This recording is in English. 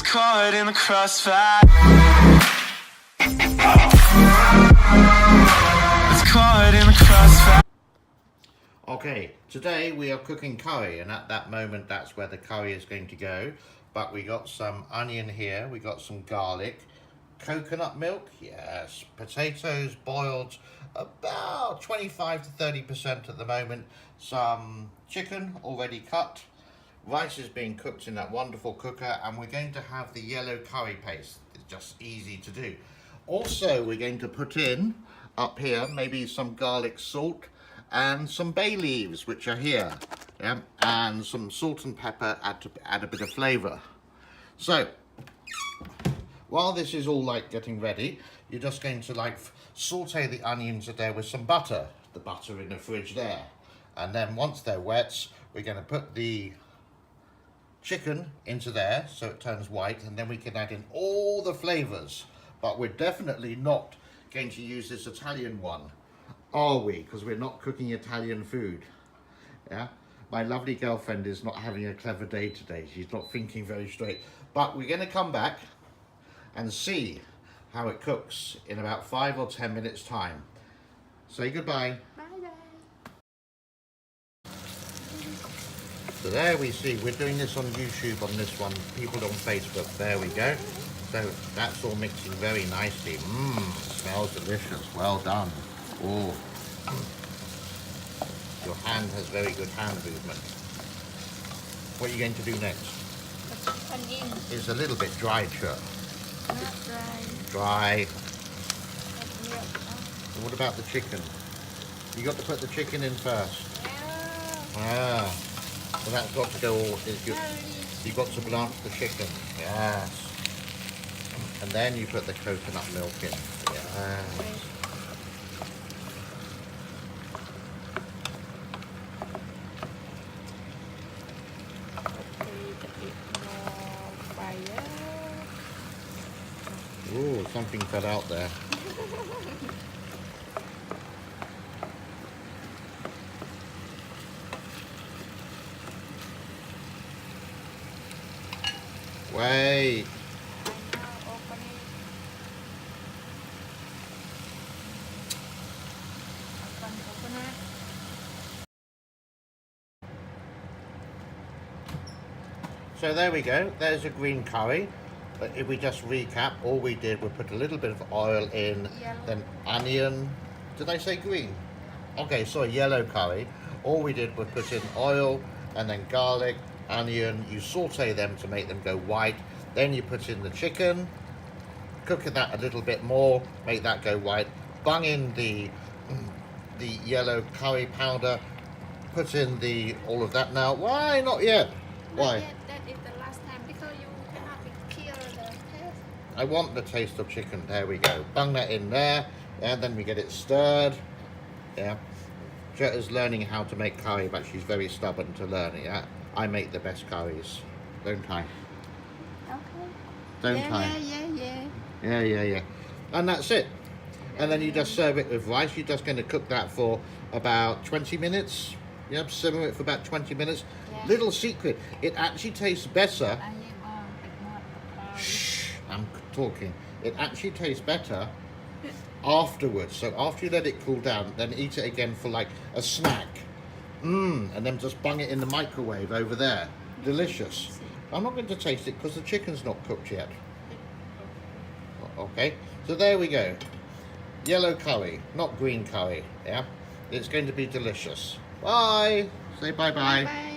caught in the crossfire. It's caught in the crossfire. Okay, today we are cooking curry, and at that moment that's where the curry is going to go. But we got some onion here, we got some garlic, coconut milk, yes, potatoes boiled about 25 to 30% at the moment, some chicken already cut, rice is being cooked in that wonderful cooker, and we're going to have the yellow curry paste. It's just easy to do. Also, we're going to put in up here maybe some garlic salt and some bay leaves, which are here, yeah, and some salt and pepper to add a bit of flavor. So while this is all like getting ready, you're just going to like saute the onions there with some butter, the butter in the fridge there, and then once they're wet, we're going to put the chicken into there so it turns white, and then we can add in all the flavors. But we're definitely not going to use this Italian one, are we? Because we're not cooking Italian food. Yeah, my lovely girlfriend is not having a clever day today. She's not thinking very straight. But we're going to come back and see how it cooks in about 5 or 10 minutes time. Say goodbye. Bye. So there we see, we're doing this on YouTube on this one, people on Facebook, there we go. So that's all mixing very nicely. Smells delicious, well done. Oh, your hand has very good hand movement. What are you going to do next? Onion. It's a little bit dry, sure. Not dry. Dry. Milk. What about the chicken? You got to put the chicken in first. Ah, so that's got to go all, you've got to blanch the chicken, yes. And then you put the coconut milk in, yes. Ooh, something fell out there. Wait. So there we go, there's a green curry. But if we just recap, all we did was put a little bit of oil in, then onion. Did I say green? Okay, so yellow curry. All we did was put in oil and then garlic, onion. You saute them to make them go white. Then you put in the chicken, cook that a little bit more, make that go white. Bung in the yellow curry powder, put in all of that now. Why not yet? Why? Not yet. That is the last time because you cannot kill the taste. I want the taste of chicken. There we go. Bung that in there, and then we get it stirred. Yeah. Jeta's learning how to make curry, but she's very stubborn to learn it. Yeah. I make the best curries, don't I? Okay. Don't I? Yeah. And that's it. And then you just serve it with rice. You're just going to cook that for about 20 minutes. Yep, simmer it for about 20 minutes. Yeah. Little secret, it actually tastes better. Shh, I'm talking. It actually tastes better afterwards. So after you let it cool down, then eat it again for like a snack. And then just bung it in the microwave over there. Delicious. I'm not going to taste it because the chicken's not cooked yet. Okay, so there we go. Yellow curry, not green curry, yeah? It's going to be delicious. Bye! Say bye-bye. Bye.